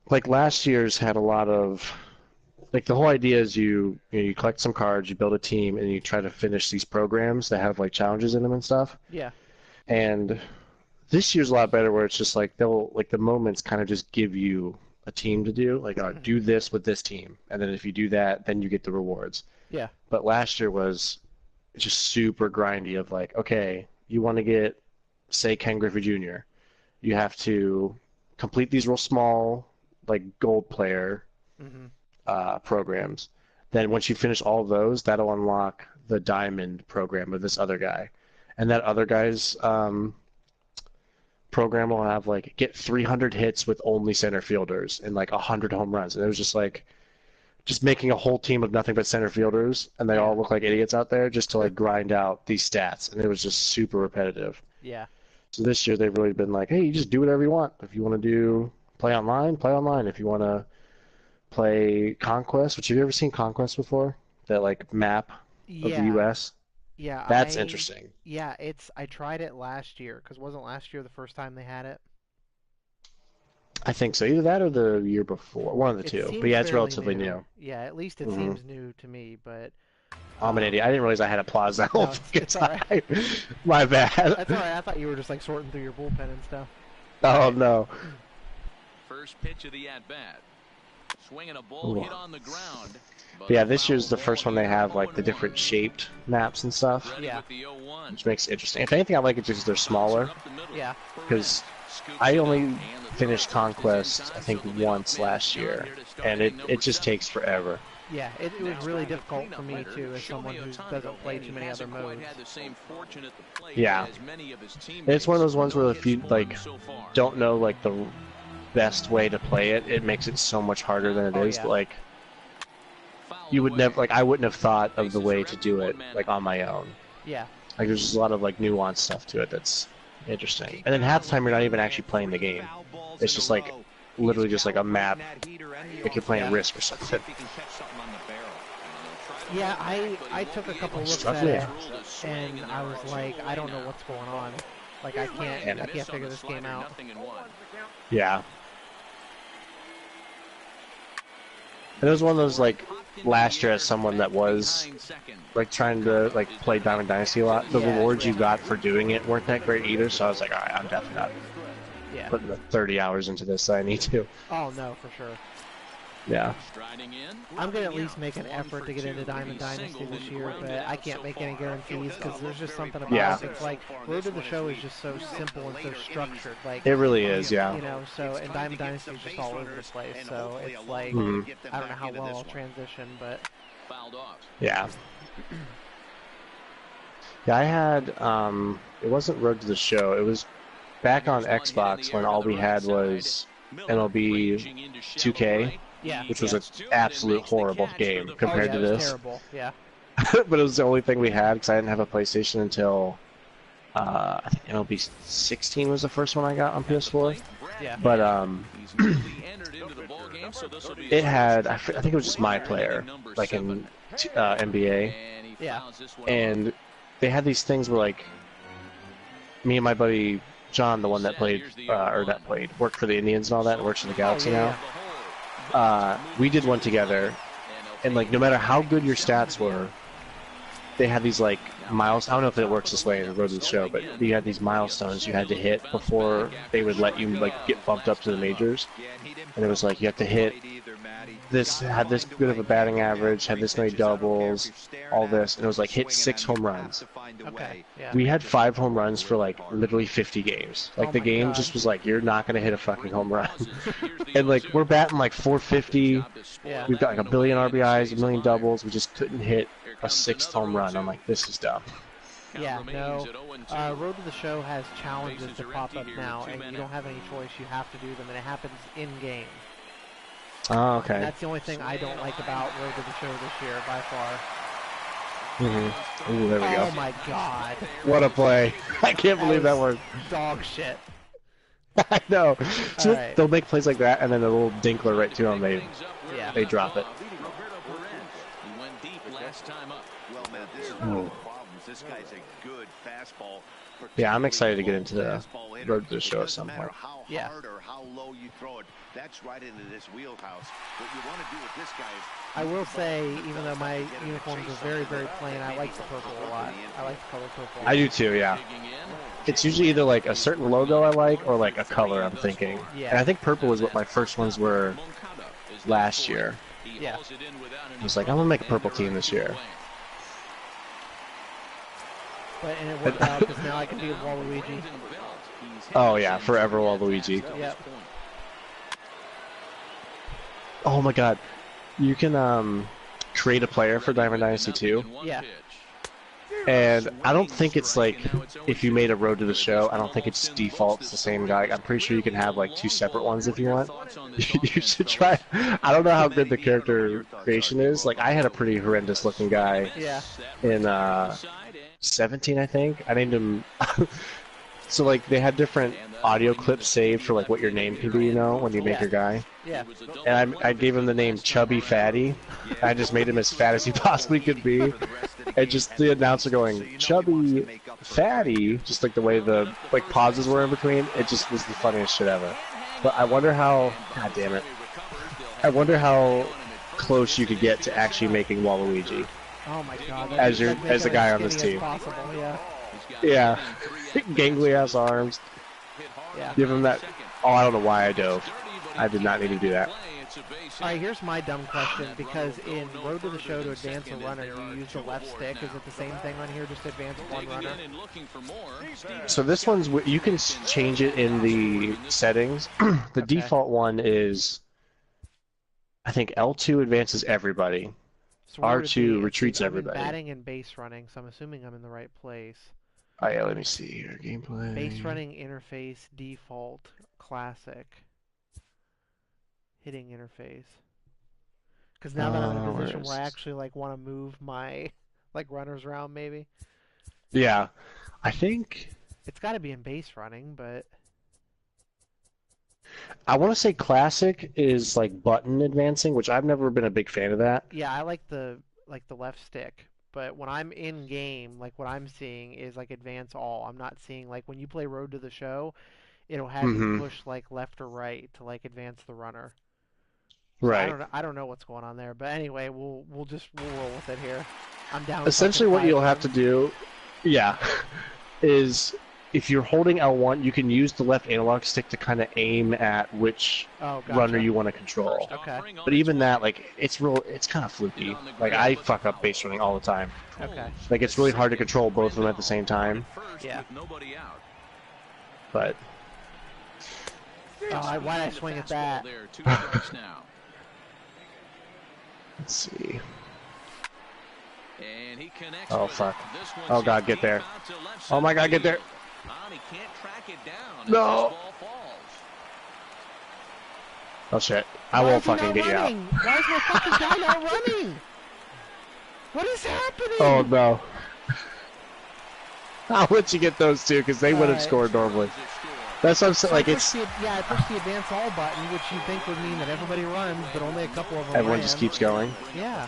like, last year's had a lot of, like, the whole idea is you collect some cards, you build a team, and you try to finish these programs that have, like, challenges in them and stuff. Yeah. And this year's a lot better where it's just like the moments kind of just give you a team to do. Like, do this with this team. And then if you do that, then you get the rewards. Yeah. But last year was just super grindy of like, okay, you want to get, say, Ken Griffey Jr. You have to complete these real small, like, gold player programs. Then once you finish all of those, that'll unlock the diamond program of this other guy. And that other guy's program will have like get 300 hits with only center fielders and like 100 home runs. And it was just like just making a whole team of nothing but center fielders, and they all look like idiots out there just to like grind out these stats. And it was just super repetitive. Yeah. So this year they've really been like, hey, you just do whatever you want. If you want to do play online, play online. If you want to play Conquest, which have you ever seen Conquest before? That like map of the U.S. Yeah. That's interesting. Yeah, I tried it last year, because wasn't last year the first time they had it? I think so. Either that or the year before. One of the It two. seems But yeah, it's fairly relatively new. Yeah, at least it Mhm. seems new to me, but... I'm an idiot. I didn't realize I had to pause that whole No, fucking it's alright. time. My bad. That's alright, I thought you were just like sorting through your bullpen and stuff. Oh, no. First pitch of the at-bat. Swinging a ball Ooh. hit on the ground. But yeah, this year's the first one they have like the different shaped maps and stuff, Yeah. which makes it interesting. If anything, I like it just 'cause they're smaller. Yeah. Because I only finished Conquest, I think, once last year, and it just takes forever. Yeah, it was really difficult for me too, as someone who doesn't play too many other modes. Yeah. And it's one of those ones where if you like don't know like the best way to play it, it makes it so much harder than it is. yeah. But like you would never I wouldn't have thought of the way to do it like on my own. Yeah. Like there's just a lot of like nuanced stuff to it that's interesting. And then half the time you're not even actually playing the game. It's just like literally just like a map, like you're playing Risk or something. Yeah, I took a couple looks at it, and I was like, I don't know what's going on. Like I can't figure this game out. Yeah. And it was one of those like last year as someone that was like trying to like play Diamond Dynasty a lot. The Yeah. rewards you got for doing it weren't that great either. So I was like, all right, I'm definitely not Yeah. putting the 30 hours into this that I need to. Oh no, for sure. Yeah. I'm gonna at least make an effort to get into Diamond Dynasty this year, but I can't make any guarantees because there's just something about Yeah. it. It's like Road to the Show is just so simple and so structured. Like It really is, yeah. you know, so and Diamond Dynasty is just all over the place. So it's like Mhm. I don't know how well I'll transition, but Yeah. Yeah, I had it wasn't Road to the Show. It was back on Xbox when all we had was MLB 2K, yeah. which was an absolute horrible game compared oh, yeah, to it was this. terrible. Yeah. But it was the only thing we had because I didn't have a PlayStation until I think MLB 16 was the first one I got on PS4. Yeah. But it had I think it was just my player, like in NBA, Yeah. and they had these things where like me and my buddy John, the one that played worked for the Indians and all that, and works for the Galaxy yeah, now. We did one together, and like no matter how good your stats were, they had these like miles. I don't know if it works this way in Road to the Show, but you had these milestones you had to hit before they would let you like get bumped up to the majors. And it was like you have to hit this, had this good of a batting average, had this many doubles, all this, and it was like hit 6 home runs. Okay. Yeah. We had 5 home runs for like literally 50 games. Like Oh the my game God. just was like, you're not gonna hit a fucking home run. And like we're batting like 450. Yeah. We've got like a billion RBIs, a million doubles. We just couldn't hit a 6th home run. I'm like, this is dumb. Yeah, no. Road to the Show has challenges that pop up now, and you don't have any choice. You have to do them, and it happens in-game. Oh, And okay. that's the only thing I don't like about Road to the Show this year, by far. Ooh, there we Oh go. my God. What a play! I can't believe that was one. Dog shit. I know. So Alright. they'll make plays like that, and then a little dinkler right to them. Yeah. They drop it. He went deep last time up. Well, man, this is one of the problems. This guy's a good fastball. Yeah, I'm excited to get into the Fastball hitter. Road to the Show It at doesn't some matter point. how Yeah. hard or how low you throw it. That's right into this wheelhouse. What you want to do with this guy is I will say, even though my uniforms are very, very plain, I like the purple a lot. I like the color purple. I do too, yeah. It's usually either like a certain logo I like or like a color I'm thinking. Yeah. And I think purple was what my first ones were last year. Yeah. I was like, I'm gonna make a purple team this year. And it worked out because now I can be with Waluigi. Oh yeah, forever Waluigi. Yep. Oh my god. You can create a player for Diamond Dynasty 2. Yeah. And I don't think it's like, if you made a Road to the Show, I don't think it's defaults the same guy. I'm pretty sure you can have like 2 separate ones if you want. You should try. I don't know how good the character creation is. Like, I had a pretty horrendous looking guy Yeah. in 17, I think. I named him... So, like, they had different audio clips saved for, like, what your name can be, you know, when you make Yeah. your guy. Yeah. And I gave him the name Chubby Fatty. I just made him as fat as he possibly could be. And just the announcer going, Chubby Fatty, just like the way the like pauses were in between, it just was the funniest shit ever. But I wonder how. God damn it! I wonder how close you could get to actually making Waluigi. Oh my god. As the guy on this team. Possible, yeah. Yeah. Gangly ass arms. Yeah. Give him that. Oh, I don't know why I dove. I did not need to do that. Alright, here's my dumb question, because in Road to the Show, to advance a runner, you use the left stick. Is it the same thing on here, just advance one runner? So this one's, you can change it in the settings. The default one is, I think L2 advances everybody. So where would it R2 be? retreats I'm in everybody. batting and base running, so I'm assuming I'm in the right place. Oh yeah, let me see here. Gameplay. Base running interface, default, classic. Hitting interface. Because now that I'm in a position where I actually like want to move my like runners around, maybe. Yeah, I think It's got to be in base running, but I want to say classic is like button advancing, which I've never been a big fan of that. yeah, I like the left stick. But when I'm in game, like what I'm seeing is like advance all. I'm not seeing like when you play Road to the Show, it'll have you push like left or right to like advance the runner. So Right. I don't know what's going on there, but anyway, we'll roll with it here. I'm down. Essentially, what you'll have to do, yeah, is if you're holding L1, you can use the left analog stick to kind of aim at which runner you want to control. Okay. But even that, like, it's kind of fluky. Like, I fuck up base running all the time. Okay. Like, it's really hard to control both of them at the same time. Yeah. But why'd I swing at that? let's see. And he connects Oh with fuck. it. This one's Oh god, get there. deep out to left Oh my god, center get there. field. He can't track it down as No. this ball falls. Oh shit. I Why won't is he fucking not get you out. running? Why is my fucking guy not running? What is happening? Oh no. I'll let you get those two because they would have Alright. scored normally. That's what I'm saying. Like, it's I pushed the advance all button, which you think would mean that everybody runs, but only a couple of them everyone ran. just keeps going. Yeah.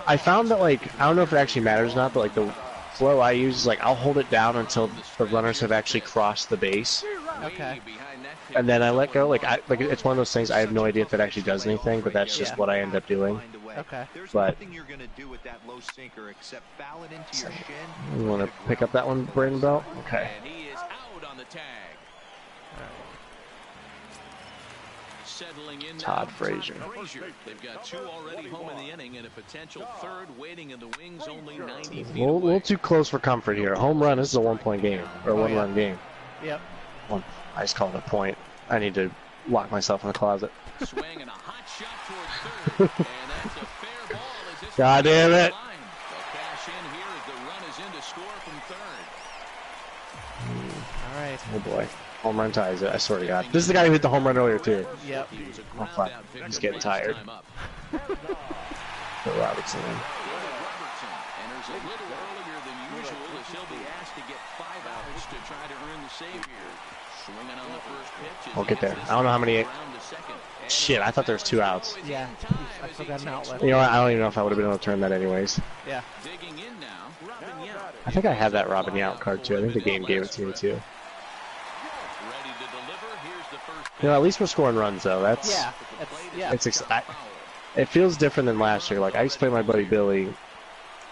I found that, like, I don't know if it actually matters or not, but like the flow I use is like I'll hold it down until the runners have actually crossed the base, Okay. and then I let go. Like it's one of those things I have no idea if it actually does anything, but that's just what I end up doing. Okay. There's But nothing you're gonna do with that low sinker except foul it into your shin. you want to pick up that one, Brandon Belt? Okay. And he is out on the tag. Settling in Todd now, Frazier. They've got two already home in the inning and a potential third waiting in the wings, only 90 feet A little away. too close for comfort here. Home run. This is a 1-point game or a one-run game. Yep. I just called it a point. I need to lock myself in the closet. Swing and a hot shot toward third, and that's a fair ball as this God damn it. line. They'll cash in here as the run is in to score from third. All right. Oh boy. Home run ties it. I swear to God. This is the guy who hit the home run earlier too. Yep. Oh fuck. He's getting tired. Put Robertson in. Robertson enters a little earlier than usual as he'll be asked to get 5 outs to try to earn the save here. Swinging on the first pitch. We'll get there. I don't know how many. Around to second. Shit, I thought there was 2 outs. Yeah. I forgot an outlet. You know what? I don't even know if I would have been able to turn that anyways. Yeah. Digging in now, Robin Yount. I think I have that Robin Yount card too. I think the game gave it to me too. Ready to deliver. Here's the first You know, at least we're scoring runs though. That's Yeah. Yeah. it feels different than last year. Like I used to play my buddy Billy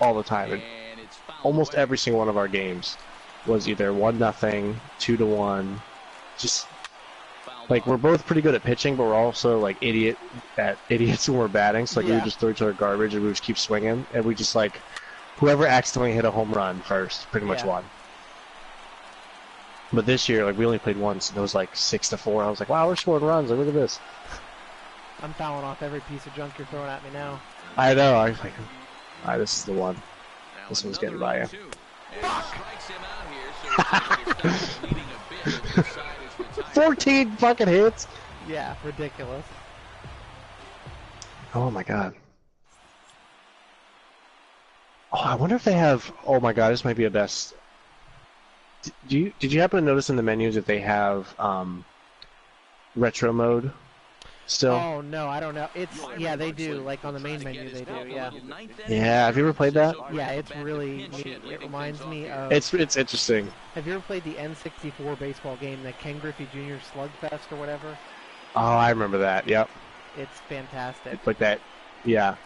all the time, and And it's fouled almost away. every single one of our games was either 1-0, 2-1. Just Fouled like off. we're both pretty good at pitching, but we're also like idiots when we're batting. So like we Yeah. would just throw each other garbage and we just keep swinging, and we just like whoever accidentally hit a home run first pretty much Yeah. won. But this year, like we only played once, and it was like 6-4. I was like, wow, we're scoring runs. Like, look at this. I'm fouling off every piece of junk you're throwing at me now. I know. I was like, all right, this is the one. Now This one's another getting by you. 0-2. And he strikes him out here, so he's leading a bit as this side is retired. 14 fucking hits. Yeah. Ridiculous. Oh my god. Oh, I wonder if they have. Oh my god, this might be a best. Did you happen to notice in the menus if they have retro mode still? Oh no, I don't know. Yeah, they do. Like on the main menu, they do. Yeah. Yeah, have you ever played that? Yeah, it's really neat. It reminds me of. It's interesting. Have you ever played the N64 baseball game, the Ken Griffey Jr. Slugfest or whatever? Oh, I remember that. Yep. It's fantastic. Like that. Yeah.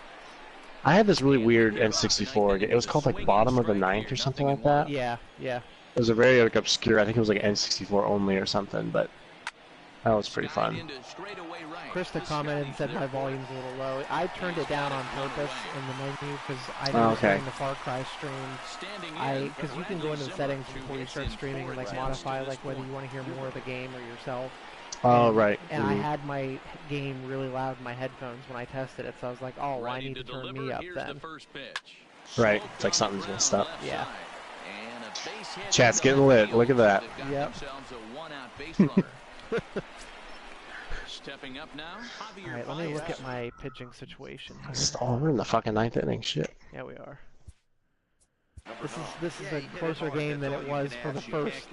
I had this really weird N64 game. It was called like Bottom of the Ninth or something like that. Yeah, yeah. It was a very like obscure. I think it was like N64 only or something, but that was pretty fun. Christa commented and said my volume's a little low. I turned it down on purpose in the menu because I know during the Far Cry stream, because you can go into the settings before you start streaming and like modify like whether you want to hear more of the game or yourself. Oh, right. And I had my game really loud in my headphones when I tested it, so I was like, oh, well, I need to turn me up then. Right. It's like something's messed up. Yeah. Chat's getting lit. Look at that. Yep. Stepping up now. Alright, let me look at my pitching situation here. Oh, we're in the fucking ninth inning. Shit. Yeah, we are. This is a closer game than it was for the first,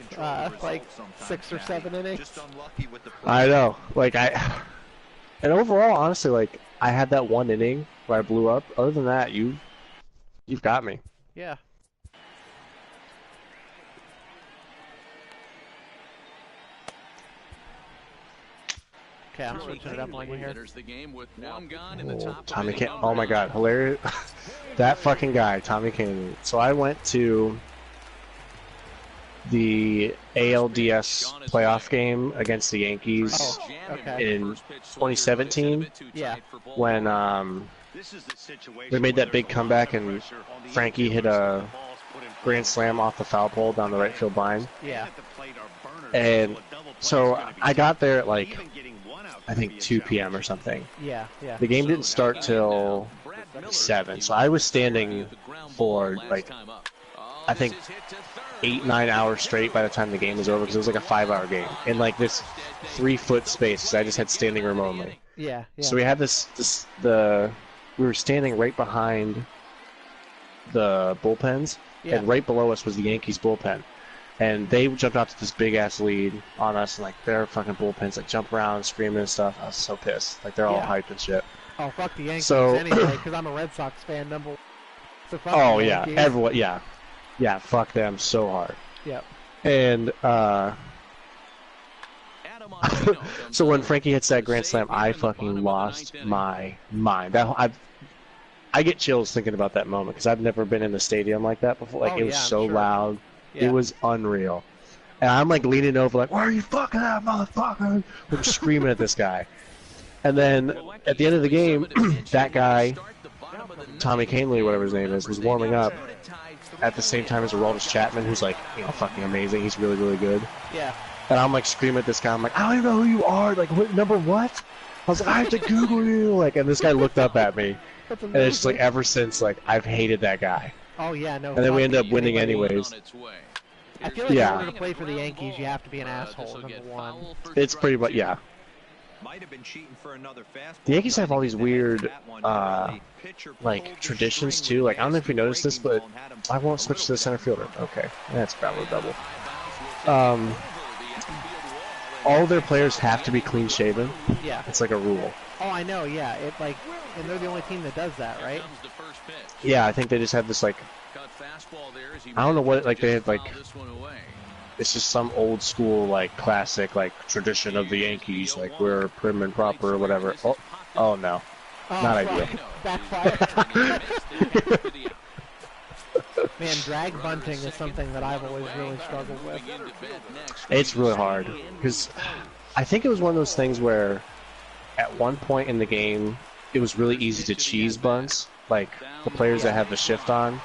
like, 6 or 7 innings. I know. Like, and overall, honestly, like, I had that 1 inning where I blew up. Other than that, you've got me. Yeah. Okay, I'm switching it up on you here. Oh, Tommy Kane. Oh my god, hilarious. That fucking guy, Tommy Kane. So I went to the ALDS playoff game against the Yankees in 2017. Yeah. When they made that big comeback and Frankie hit a grand slam off the foul pole down the right field line. Yeah. And so I got there at like, I think 2 p.m. or something. Yeah, yeah. The game didn't start till 7, so I was standing for like, I think 8-9 hours straight by the time the game was over, because it was like a 5-hour game in like this 3-foot space, because I just had standing room only. Yeah, yeah. So we had we were standing right behind the bullpens, and right below us was the Yankees bullpen. And they jumped out to this big-ass lead on us, and, like, their fucking bullpens, like, jump around, screaming and stuff. I was so pissed. Like, they're all hyped and shit. Oh, fuck the Yankees So, anyway, because I'm a Red Sox fan, number. So fuck oh, the yeah. Yankees. Everyone, yeah. Yeah, fuck them so hard. Yep. And, so when Frankie hits that grand slam, I fucking lost my mind. I get chills thinking about that moment, because I've never been in a stadium like that before. Like, it was so loud. Yeah. It was unreal. And I'm like leaning over like, why are you fucking that motherfucker? I'm screaming at this guy. And then at the end of the game, that guy, Tommy Canley, whatever his name is, was warming up at the same time as Aroldis Chapman, who's like, you know, fucking amazing. He's really, really good. Yeah. And I'm like screaming at this guy. I'm like, I don't even know who you are. Like, what, number what? I was like, I have to Google you. Like, and this guy looked up at me. And it's just like, ever since, like, I've hated that guy. Oh yeah, no. And then we end up winning anyways. I feel like in order to play for the Yankees, you have to be an asshole, number one. It's pretty much, yeah. The Yankees have all these weird, like, traditions, too. Like, I don't know if you noticed this, but I won't switch to the center fielder. Okay, that's Bravo double. All their players have to be clean-shaven. Yeah. It's like a rule. Oh, I know, yeah. It, like, and they're the only team that does that, right? Yeah, I think they just have this, like, I don't know what, like, they have, like, it's just some old school, like, classic, like, tradition of the Yankees, like, we're prim and proper or whatever. Oh no. Not ideal. Backfire. Man, drag bunting is something that I've always really struggled with. It's really hard, because I think it was one of those things where at one point in the game, it was really easy to cheese bunts. Like, the players that have the shift on,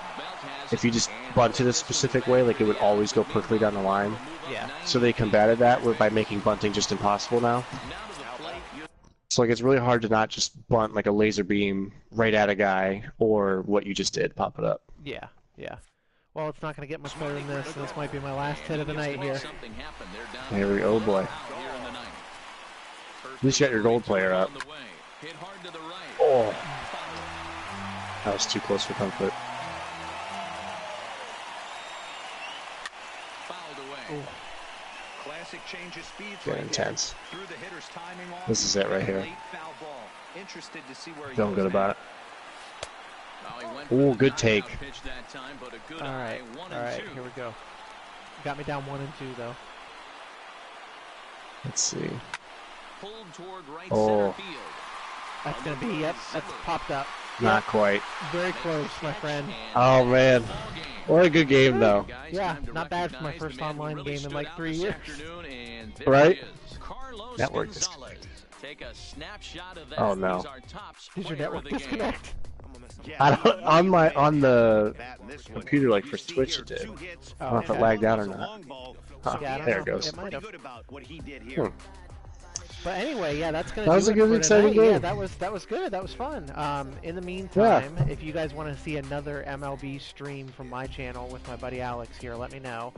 if you just bunted a specific way, like, it would always go perfectly down the line. Yeah. So they combated that by making bunting just impossible now. So, like, it's really hard to not just bunt, like, a laser beam right at a guy, or what you just did, pop it up. Yeah, yeah. Well, it's not going to get much better than this, and this might be my last hit of the night here. Here we go, oh boy. At least you got your gold player up. Oh. That was too close for comfort. Get intense. This is it right here. Feeling good about it. Ooh, good take. Alright, here we go. Got me down 1 and 2, though. Let's see. pulled toward right Oh. center field. That's gonna be, yep, that's popped up. Not quite. Very close, my friend. Oh man, what a good game though. Yeah, not bad for my first online game in like 3 years. Right? Network disconnect. Take a snapshot of that. Oh no. Did your network disconnect? I don't, on the computer, like for Twitch it did. I don't know if it lagged out or not. Huh, Yeah, I don't there know. it goes. It might have. Hmm. But anyway, yeah, that's gonna That do was a it good, for exciting tonight. Yeah, game. that was good. That was fun. In the meantime, if you guys want to see another MLB stream from my channel with my buddy Alex here, let me know.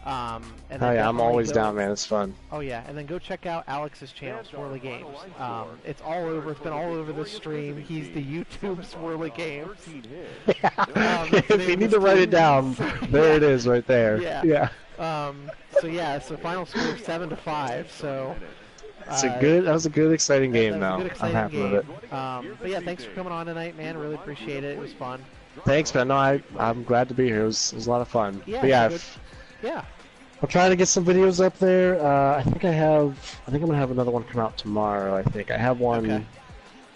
And then Oh yeah, I'm definitely always go- down, man. It's fun. Oh yeah, and then go check out Alex's channel, Swirly Games. It's all over. It's been all over the stream. He's the YouTube Swirly Games. If you need to write it down, there it is, right there. Yeah. So final score 7-5. So. That was a good, exciting game, That was a though. good, I'm exciting happy game. with it. But yeah, thanks for coming on tonight, man. Really appreciate it. It was fun. Thanks, man. No, I'm glad to be here. It was a lot of fun. Yeah. But yeah, good. Yeah. I'll try to get some videos up there. I think I'm gonna have another one come out tomorrow. I think I have one, Okay.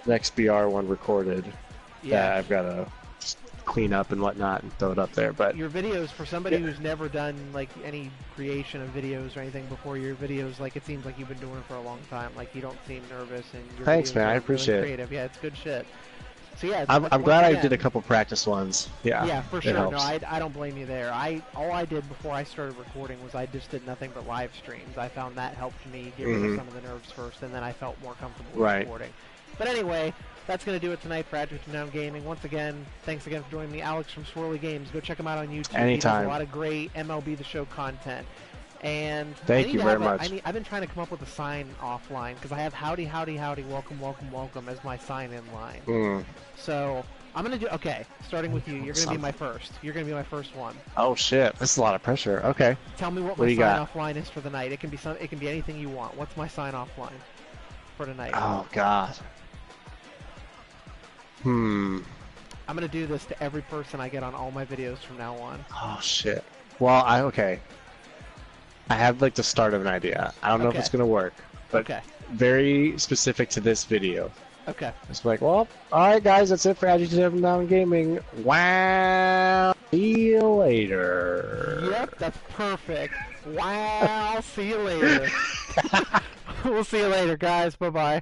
the XBR one recorded. That Yeah. I've gotta just clean up and whatnot and throw it up there. But Your videos, for somebody who's never done like any creation of videos or anything before, your videos, like, it seems like you've been doing it for a long time. Like, you don't seem nervous, and your Thanks, videos man. I are appreciate really it. creative. Yeah, it's good shit. So yeah, I'm once glad I again- did a couple practice ones. Yeah. Yeah, for it sure. No, helps. I don't blame you there. All I did before I started recording was I just did nothing but live streams. I found that helped me get rid of some of the nerves first, and then I felt more comfortable with Right. recording. But anyway, that's going to do it tonight for Adjective Noun Gaming. Once again, thanks again for joining me, Alex from Swirly Games. Go check him out on YouTube. He Anytime. does a lot of great MLB The Show content. And Thank I need you to very have much. I've been trying to come up with a sign off line because I have howdy, howdy, howdy, welcome, welcome, welcome as my sign in line. Mm. So I'm going to do, okay, starting with you. You're going to be my first. You're going to be my first one. Oh shit, this is a lot of pressure. Okay. Tell me what What my do you got? sign-off line is for the night. It can be anything you want. What's my sign-off line for tonight? Oh god. I'm gonna do this to every person I get on all my videos from now on. Oh shit. Well, okay. I have like the start of an idea. I don't know if Okay. it's gonna work, but Okay. very specific to this video. Okay. It's like, well, alright guys, that's it for Adjective Noun Gaming. Wow. See you later. Yep, that's perfect. Wow. See you later. We'll see you later, guys. Bye-bye.